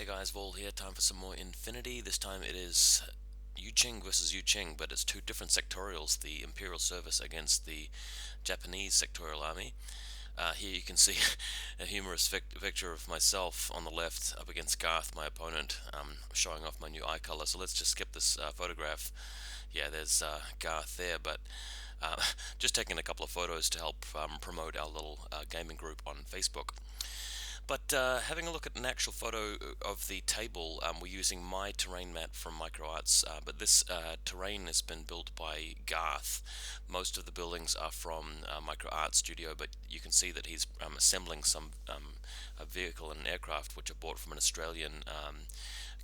Hey guys, Vol here. Time for some more Infinity. This time it is Yuching versus Yuching, but it's two different sectorials, the Imperial Service against the Japanese sectorial army. Here you can see a humorous picture of myself on the left up against Garth, my opponent, showing off my new eye color. So let's just skip this photograph. Yeah, there's Garth there, but uh, just taking a couple of photos to help promote our little gaming group on Facebook. But having a look at an actual photo of the table, we're using my terrain mat from MicroArts, but this terrain has been built by Garth. Most of the buildings are from MicroArts Studio, but you can see that he's assembling some a vehicle and an aircraft which are bought from an Australian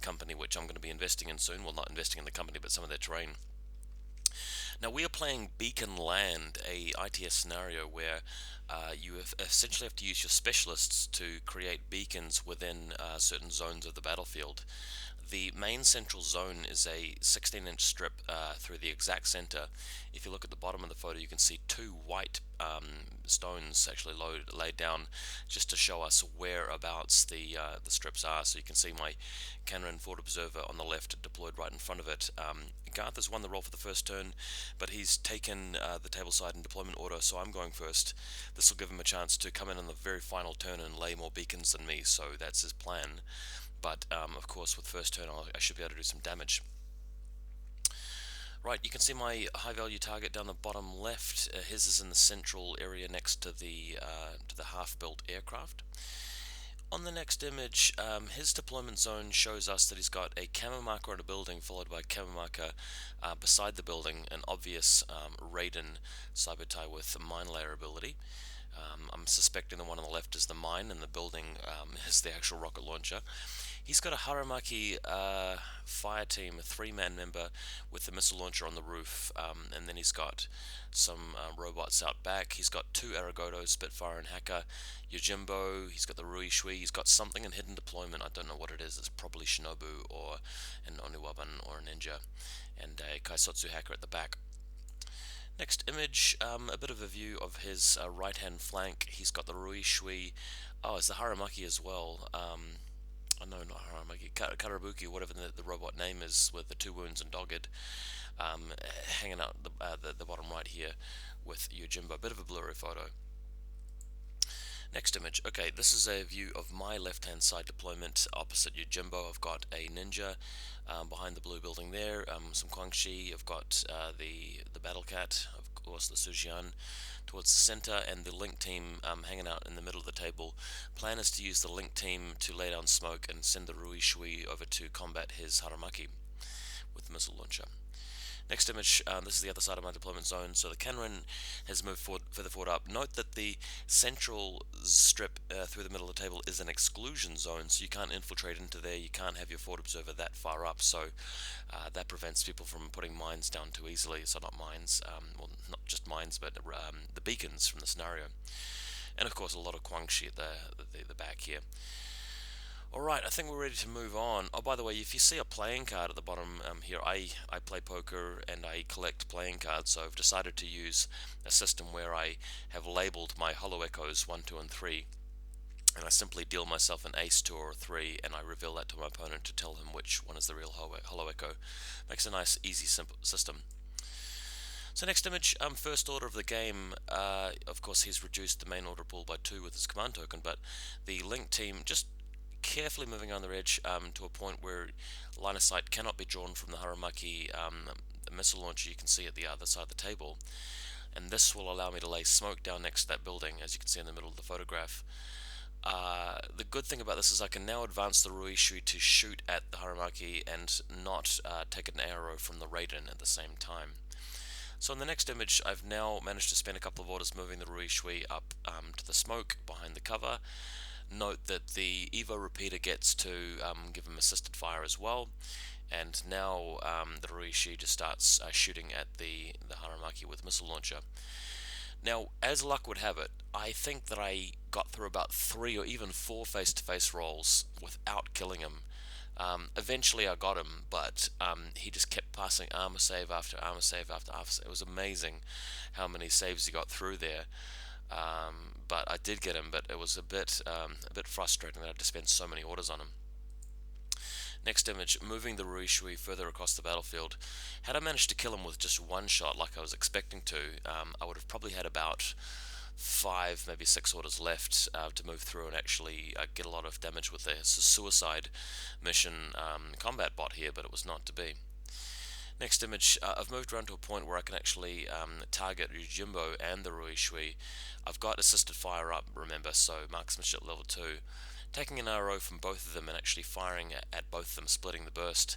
company, which I'm going to be investing in soon. Well, not investing in the company, but some of their terrain. Now we are playing Beaconland, a ITS scenario where you essentially have to use your specialists to create beacons within certain zones of the battlefield. The main central zone is a 16-inch strip through the exact center. If you look at the bottom of the photo, you can see two white stones actually laid down just to show us whereabouts the strips are. So you can see my cannon forward observer on the left deployed right in front of it. Garth has won the roll for the first turn, but he's taken the table side in deployment order, so I'm going first. This will give him a chance to come in on the very final turn and lay more beacons than me, so that's his plan. But of course with first turn I should be able to do some damage. Right, you can see my high value target down the bottom left. His is in the central area next to the half-built aircraft. On the next image, his deployment zone shows us that he's got a camo marker on a building followed by a camo marker beside the building, an obvious Raiden cyber tie with mine layer ability. I'm suspecting the one on the left is the mine and the building is the actual rocket launcher. He's got a Haramaki fire team, a three-man member with the missile launcher on the roof, and then he's got some robots out back. He's got two Aragoto, Spitfire and Hacker, Yojimbo, he's got the Rui Shui, he's got something in hidden deployment, I don't know what it is, it's probably Shinobu or an Oniwaban or a Ninja, and a Kaisotsu Hacker at the back. Next image, a bit of a view of his right hand flank. He's got the Rui Shui, oh, it's the Haramaki as well. Oh no, not Haramaki, Karabuki, whatever the robot name is, with the two wounds and dogged, hanging out the bottom right here with Yojimbo. A bit of a blurry photo. Next image. Okay, this is a view of my left-hand side deployment opposite Yojimbo. I've got a Ninja behind the blue building there, some Guangxi. I've got the Battle Cat, of course, the Sujian towards the center, and the Link team hanging out in the middle of the table. Plan is to use the Link team to lay down smoke and send the Rui Shui over to combat his Haramaki with the missile launcher. Next image, this is the other side of my deployment zone, so the cannon has moved further forward up. Note that the central strip through the middle of the table is an exclusion zone, so you can't infiltrate into there, you can't have your forward observer that far up, so that prevents people from putting mines down too easily. So not mines, well, not just mines, but the beacons from the scenario. And of course a lot of Guangxi at the back here. Alright, I think we're ready to move on. Oh, by the way, if you see a playing card at the bottom here, I play poker and I collect playing cards, so I've decided to use a system where I have labeled my Holo Echoes 1, 2, and 3, and I simply deal myself an ace, 2, or 3, and I reveal that to my opponent to tell him which one is the real Holo Echo. Makes a nice, easy, simple system. So next image, first order of the game, of course he's reduced the main order pool by 2 with his command token, but the Link team just carefully moving on their edge to a point where line of sight cannot be drawn from the Haramaki missile launcher you can see at the other side of the table, and this will allow me to lay smoke down next to that building, as you can see in the middle of the photograph. The good thing about this is I can now advance the Rui Shui to shoot at the Haramaki and not take an arrow from the Raiden at the same time. So in the next image, I've now managed to spend a couple of orders moving the Rui Shui up to the smoke behind the cover. Note that the Evo repeater gets to give him assisted fire as well, and now the Ruishi just starts shooting at the Haramaki with missile launcher. Now, as luck would have it, I think that I got through about 3 or even 4 face-to-face rolls without killing him. Eventually I got him, but he just kept passing armor save after armor save after armor save. It was amazing how many saves he got through there. But I did get him, but it was a bit frustrating that I had to spend so many orders on him. Next image, moving the Ruishui further across the battlefield. Had I managed to kill him with just one shot like I was expecting to, I would have probably had about 5, maybe 6 orders left to move through and actually get a lot of damage with a suicide mission combat bot here, but it was not to be. Next image, I've moved around to a point where I can actually target Yojimbo and the Ruishui. I've got assisted fire up, remember, so marksmanship level 2. Taking an arrow from both of them and actually firing at both of them, splitting the burst.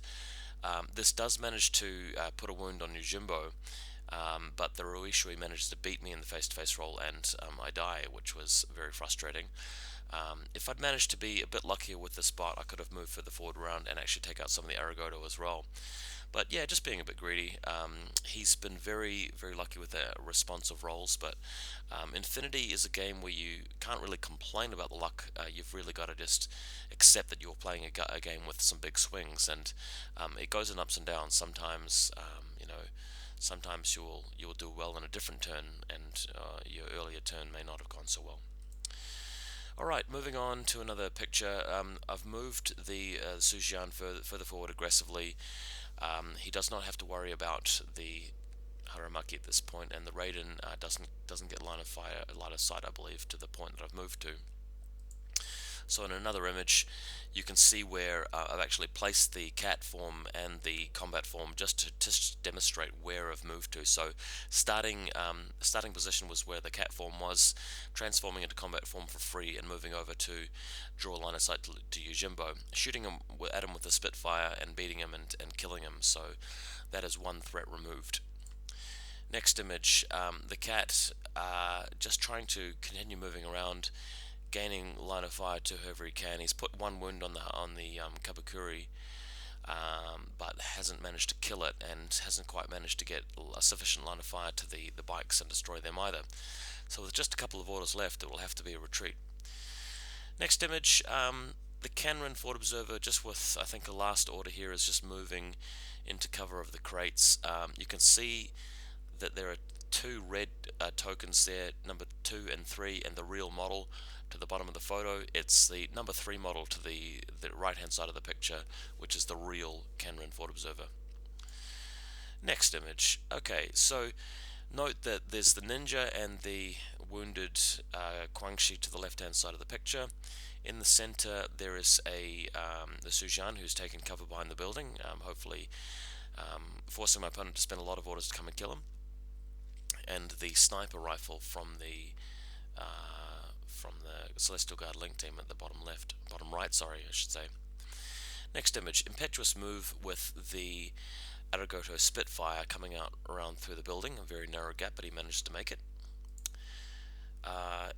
This does manage to put a wound on Yojimbo, but the Ruishui manages to beat me in the face-to-face roll and I die, which was very frustrating. If I'd managed to be a bit luckier with this bot, I could have moved further forward around and actually take out some of the Aragoto as well. But yeah, just being a bit greedy. He's been very, very lucky with the responsive rolls, but Infinity is a game where you can't really complain about the luck. You've really got to just accept that you're playing a game with some big swings, and it goes in ups and downs. Sometimes, sometimes you'll do well in a different turn, and your earlier turn may not have gone so well. Alright, moving on to another picture. I've moved the Sujian further forward aggressively. He does not have to worry about the Haramaki at this point, and the Raiden doesn't get line of sight, I believe, to the point that I've moved to. So in another image, you can see where I've actually placed the cat form and the combat form just to demonstrate where I've moved to. So starting position was where the cat form was, transforming into combat form for free and moving over to draw line of sight to Yojimbo, shooting him at him with a Spitfire and beating him and killing him. So that is one threat removed. Next image, the cat just trying to continue moving around, gaining line of fire to whoever he can. He's put one wound on the Kabakuri, but hasn't managed to kill it and hasn't quite managed to get a sufficient line of fire to the bikes and destroy them either. So with just a couple of orders left, it will have to be a retreat. Next image, the Canron Fort Observer, just with I think a last order here, is just moving into cover of the crates. You can see that there are 2 red tokens there, number 2 and 3, and the real model to the bottom of the photo. It's the number 3 model to the right hand side of the picture, which is the real Canron Fort Observer. Next image. Okay, so note that there's the ninja and the wounded Guangxi to the left hand side of the picture. In the center there is the Sujian who's taken cover behind the building, hopefully forcing my opponent to spend a lot of orders to come and kill him. And the sniper rifle from the Celestial Guard link team at the bottom right, sorry, I should say. Next image, impetuous move with the Aragoto Spitfire coming out around through the building, a very narrow gap, but he managed to make it.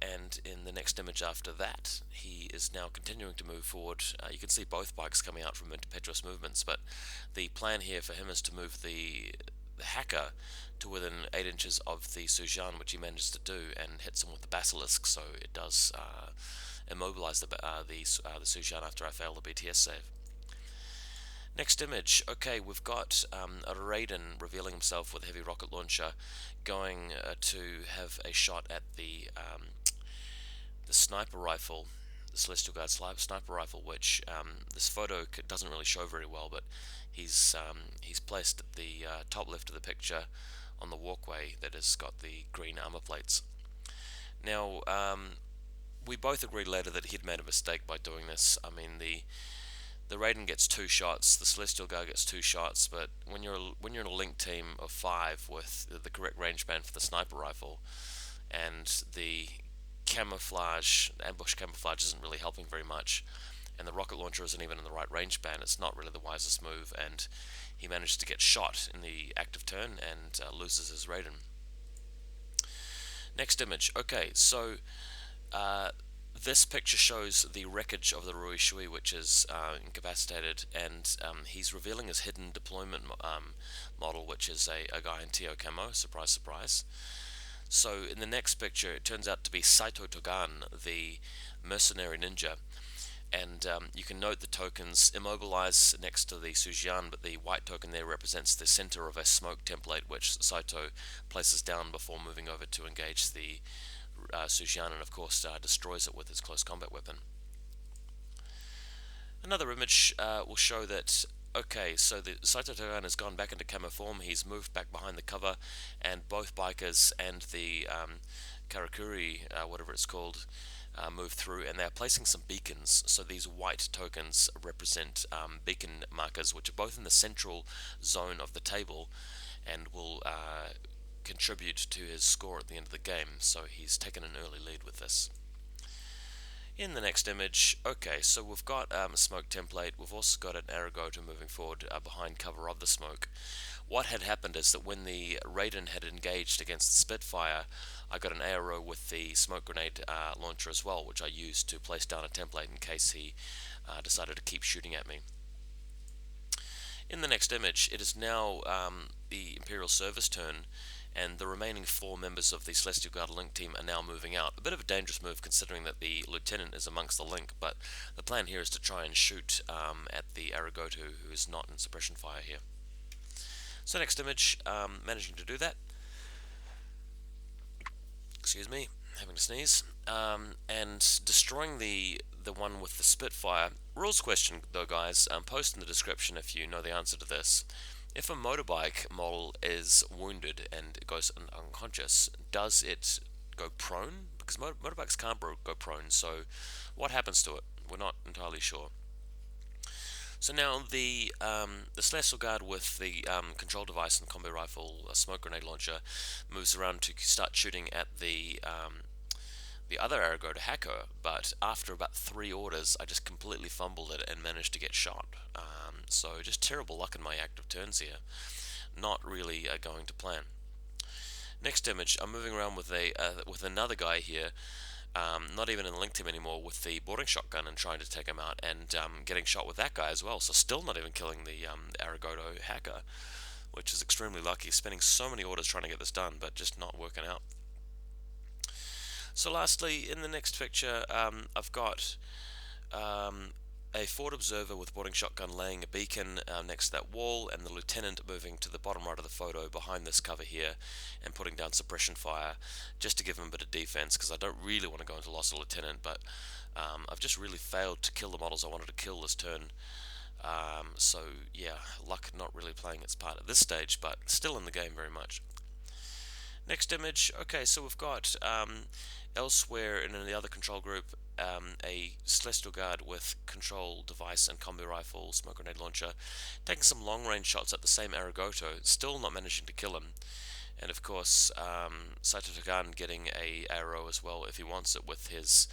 And in the next image after that, he is now continuing to move forward. You can see both bikes coming out from impetuous movements, but the plan here for him is to move the hacker to within 8 inches of the Sujian, which he manages to do, and hits him with the Basilisk, so it does immobilize the Sujian after I fail the BTS save. Next image. Okay, we've got a Raiden revealing himself with a heavy rocket launcher, going to have a shot at the sniper rifle, the Celestial Guard sniper rifle, which this photo doesn't really show very well, but he's placed at the top left of the picture on the walkway that has got the green armor plates. Now, we both agreed later that he'd made a mistake by doing this. I mean, the Raiden gets 2 shots, the Celestial Guard gets 2 shots, but when you're in a link team of 5 with the correct range band for the sniper rifle, and the ambush camouflage isn't really helping very much, and the rocket launcher isn't even in the right range band, it's not really the wisest move, and he manages to get shot in the active turn and loses his Raiden. Next image. Okay, so this picture shows the wreckage of the Ruishui, which is incapacitated, and he's revealing his hidden deployment model, which is a guy in TO camo, surprise surprise. So in the next picture it turns out to be Saito Togan, the mercenary ninja, and you can note the tokens immobilize next to the Sujian, but the white token there represents the center of a smoke template which Saito places down before moving over to engage the Sujian, and of course destroys it with his close combat weapon. Another image will show that, okay, so the Saito Togan has gone back into camo form, he's moved back behind the cover, and both bikers and the Karakuri, whatever it's called, move through, and they're placing some beacons. So these white tokens represent beacon markers, which are both in the central zone of the table, and will contribute to his score at the end of the game. So he's taken an early lead with this. In the next image, okay, so we've got a smoke template. We've also got an Aragoto moving forward behind cover of the smoke. What had happened is that when the Raiden had engaged against the Spitfire, I got an ARO with the smoke grenade launcher as well, which I used to place down a template in case he decided to keep shooting at me. In the next image, it is now the Imperial Service turn, and the remaining 4 members of the Celestial Guard Link team are now moving out. A bit of a dangerous move considering that the Lieutenant is amongst the Link, but the plan here is to try and shoot at the Aragoto, who is not in suppression fire here. So next image, managing to do that. Excuse me, having to sneeze. And destroying the one with the Spitfire. Rules question though, guys. Post in the description if you know the answer to this. If a motorbike model is wounded and it goes unconscious, does it go prone? Because motorbikes can't go prone, so what happens to it? We're not entirely sure. So now the Celestial Guard with the control device and combi rifle, smoke grenade launcher, moves around to start shooting at the other Aragoto hacker, but after about 3 orders, I just completely fumbled it and managed to get shot. So just terrible luck in my active turns here. Not really going to plan. Next image, I'm moving around with another guy here, not even in the link team anymore, with the boarding shotgun and trying to take him out, and getting shot with that guy as well. So still not even killing the Aragoto hacker, which is extremely lucky. Spending so many orders trying to get this done, but just not working out. So lastly, in the next picture, I've got a forward observer with boarding shotgun laying a beacon next to that wall, and the lieutenant moving to the bottom right of the photo behind this cover here and putting down suppression fire just to give him a bit of defense, because I don't really want to go into loss of lieutenant, but I've just really failed to kill the models I wanted to kill this turn. So yeah, luck not really playing its part at this stage, but still in the game very much. Next image, okay, so we've got elsewhere in the other control group a Celestial Guard with control device and combi rifle, smoke grenade launcher, taking some long range shots at the same Aragoto, still not managing to kill him. And of course, Saito Togan getting a arrow as well if he wants it with his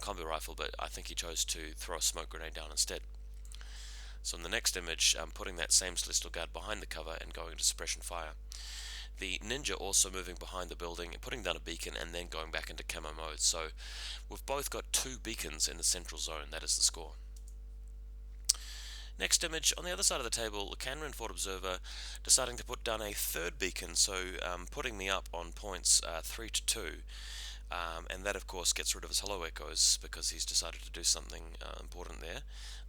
combi rifle, but I think he chose to throw a smoke grenade down instead. So in the next image, I'm putting that same Celestial Guard behind the cover and going into suppression fire. The ninja also moving behind the building, putting down a beacon, and then going back into camo mode. So we've both got 2 beacons in the central zone. That is the score. Next image, on the other side of the table, Canron Fort Observer deciding to put down a 3rd beacon, so putting me up on points 3-2. And that of course gets rid of his hollow echoes because he's decided to do something important there.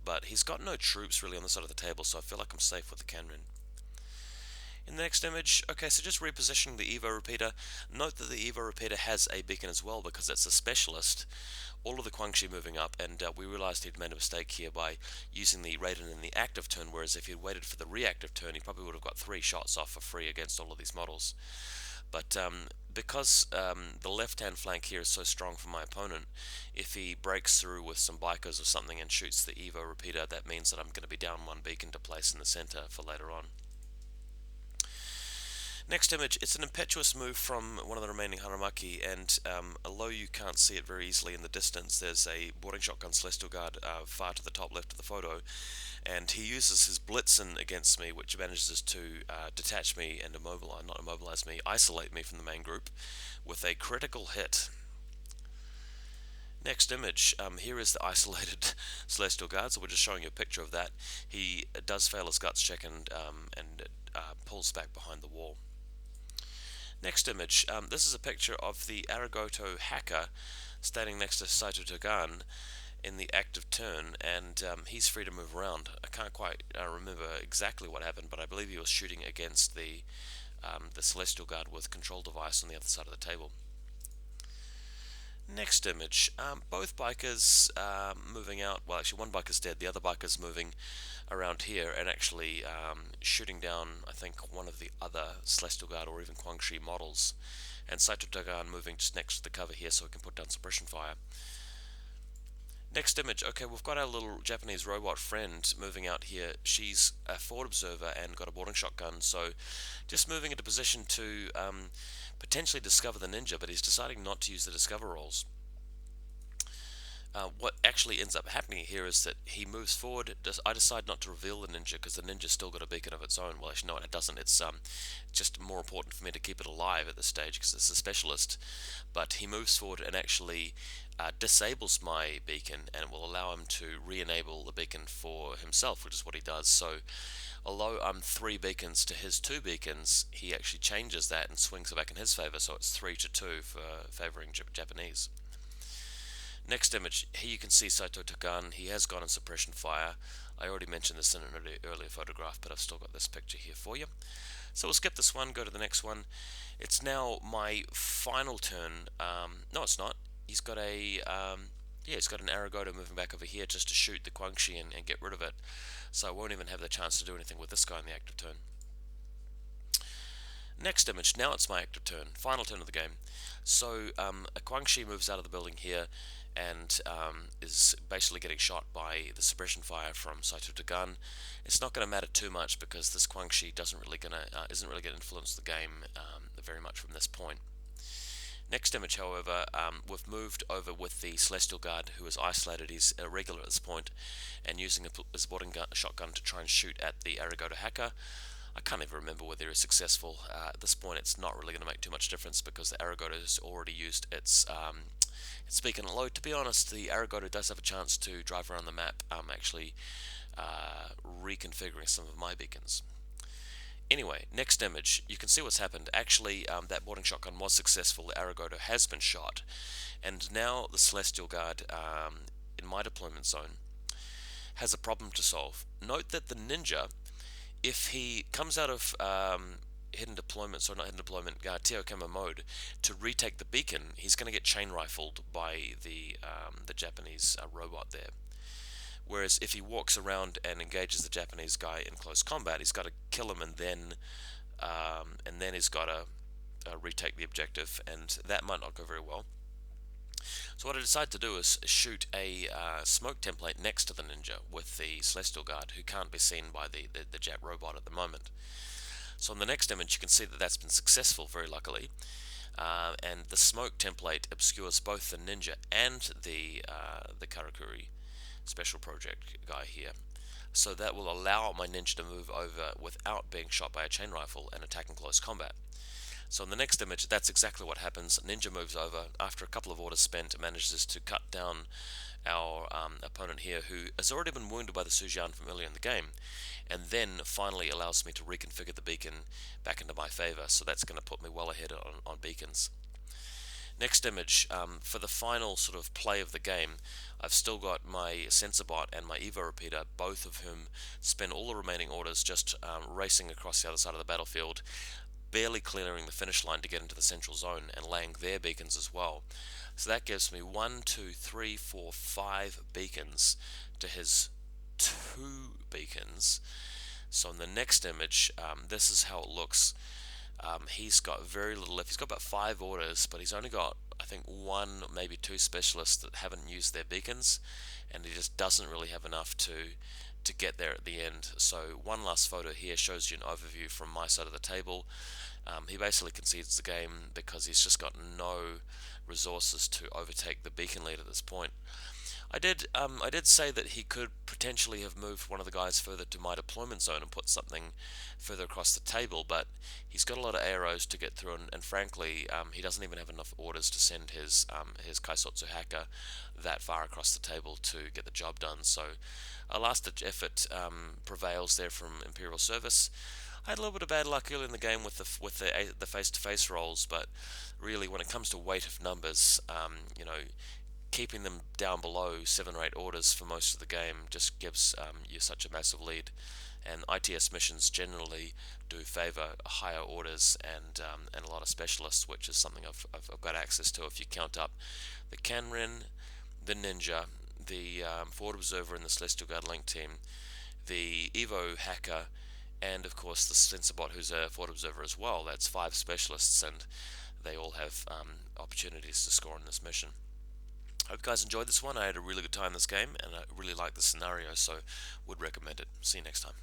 But he's got no troops really on the side of the table, so I feel like I'm safe with the Canron. In the next image, okay, so just repositioning the Evo repeater. Note that the Evo repeater has a beacon as well because it's a specialist. All of the Quangshi moving up, and we realized he'd made a mistake here by using the Raiden in the active turn, whereas if he'd waited for the reactive turn, he probably would have got 3 shots off for free against all of these models. But because the left-hand flank here is so strong for my opponent, if he breaks through with some bikers or something and shoots the Evo repeater, that means that I'm going to be down 1 beacon to place in the center for later on. Next image, it's an impetuous move from one of the remaining Haramaki, and although you can't see it very easily in the distance, there's a boarding shotgun Celestial Guard far to the top left of the photo, and he uses his Blitzen against me, which manages to detach me and isolate me from the main group with a critical hit. Next image, here is the isolated Celestial Guard, so we're just showing you a picture of that. He does fail his guts check and pulls back behind the wall. Next image, this is a picture of the Aragoto hacker standing next to Saito Togan in the active turn, and he's free to move around. I can't quite remember exactly what happened, but I believe he was shooting against the Celestial Guard with control device on the other side of the table. Next image, both bikers moving out. Well, actually, one biker's dead. The other biker's moving around here and actually shooting down, I think, one of the other Celestial Guard or even Quangshi models. And Saito Dagan moving just next to the cover here so we can put down suppression fire. Next image, okay, we've got our little Japanese robot friend moving out here. She's a forward observer and got a boarding shotgun, so just moving into position to potentially discover the ninja, but he's deciding not to use the discover rolls. What actually ends up happening here is that he moves forward. I decide not to reveal the ninja because the ninja's still got a beacon of its own. Well, actually, no, it doesn't. It's just more important for me to keep it alive at this stage because it's a specialist. But he moves forward and actually disables my beacon, and will allow him to re-enable the beacon for himself, which is what he does. So, although I'm 3 beacons to his 2 beacons, he actually changes that and swings it back in his favor. So it's 3 to 2 for favoring Japanese. Next image, here you can see Saito Tagan. He has gone in suppression fire. I already mentioned this in an earlier photograph, but I've still got this picture here for you. So we'll skip this one, go to the next one. It's now my final turn. No, it's not. He's got a he's got an Aragoto moving back over here just to shoot the Quangshi and get rid of it. So I won't even have the chance to do anything with this guy in the active turn. Next image, now it's my active turn, final turn of the game. So a Quangshi moves out of the building here and is basically getting shot by the suppression fire from Saito Dagan. It's not going to matter too much because this Quangshi isn't really going to influence the game very much from this point. Next image, however, we've moved over with the Celestial Guard, who is isolated. He's irregular at this point, and using his boarding shotgun to try and shoot at the Aragoto hacker. I can't even remember whether it's successful. At this point, it's not really going to make too much difference because the Aragoto has already used its beacon. Although, to be honest, the Aragoto does have a chance to drive around the map, actually reconfiguring some of my beacons. Anyway, next image, you can see what's happened. Actually, that boarding shotgun was successful. The Aragoto has been shot, and now the Celestial Guard in my deployment zone has a problem to solve. Note that the ninja, if he comes out of hidden deployment, sorry, not hidden deployment, Teokama mode, to retake the beacon, he's going to get chain rifled by the Japanese robot there. Whereas if he walks around and engages the Japanese guy in close combat, he's got to kill him and then he's got to retake the objective, and that might not go very well. So what I decided to do is shoot a smoke template next to the ninja with the Celestial Guard, who can't be seen by the Jap robot at the moment. So on the next image you can see that that's been successful, very luckily, and the smoke template obscures both the ninja and the Karakuri special project guy here. So that will allow my ninja to move over without being shot by a chain rifle and attack in close combat. So in the next image, that's exactly what happens. Ninja moves over. After a couple of orders spent, manages to cut down our opponent here, who has already been wounded by the Sujian from earlier in the game, and then finally allows me to reconfigure the beacon back into my favor. So that's going to put me well ahead on beacons. Next image, for the final sort of play of the game, I've still got my sensor bot and my Evo repeater, both of whom spend all the remaining orders just racing across the other side of the battlefield, barely clearing the finish line to get into the central zone and laying their beacons as well. So that gives me 1, 2, 3, 4, 5 beacons to his 2 beacons. So in the next image, this is how it looks. He's got very little left. He's got about 5 orders, but he's only got, I think, 1, maybe 2 specialists that haven't used their beacons, and he just doesn't really have enough to get there at the end. So one last photo here shows you an overview from my side of the table. He basically concedes the game because he's just got no resources to overtake the beacon lead at this point. I did say that he could potentially have moved one of the guys further to my deployment zone and put something further across the table, but he's got a lot of arrows to get through, and frankly, he doesn't even have enough orders to send his Kaisotsu hacker that far across the table to get the job done. So a last-ditch effort prevails there from Imperial Service. I had a little bit of bad luck early in the game with the face-to-face rolls, but really, when it comes to weight of numbers, you know, keeping them down below 7 or 8 orders for most of the game just gives you such a massive lead. And ITS missions generally do favour higher orders and a lot of specialists, which is something I've got access to. If you count up the Canrin, the Ninja, the Forward Observer and the Celestial Guard Link team, the Evo Hacker, and of course the Sensorbot, who's a Forward Observer as well. That's 5 specialists, and they all have opportunities to score in this mission. Hope you guys enjoyed this one. I had a really good time this game, and I really like the scenario, so would recommend it. See you next time.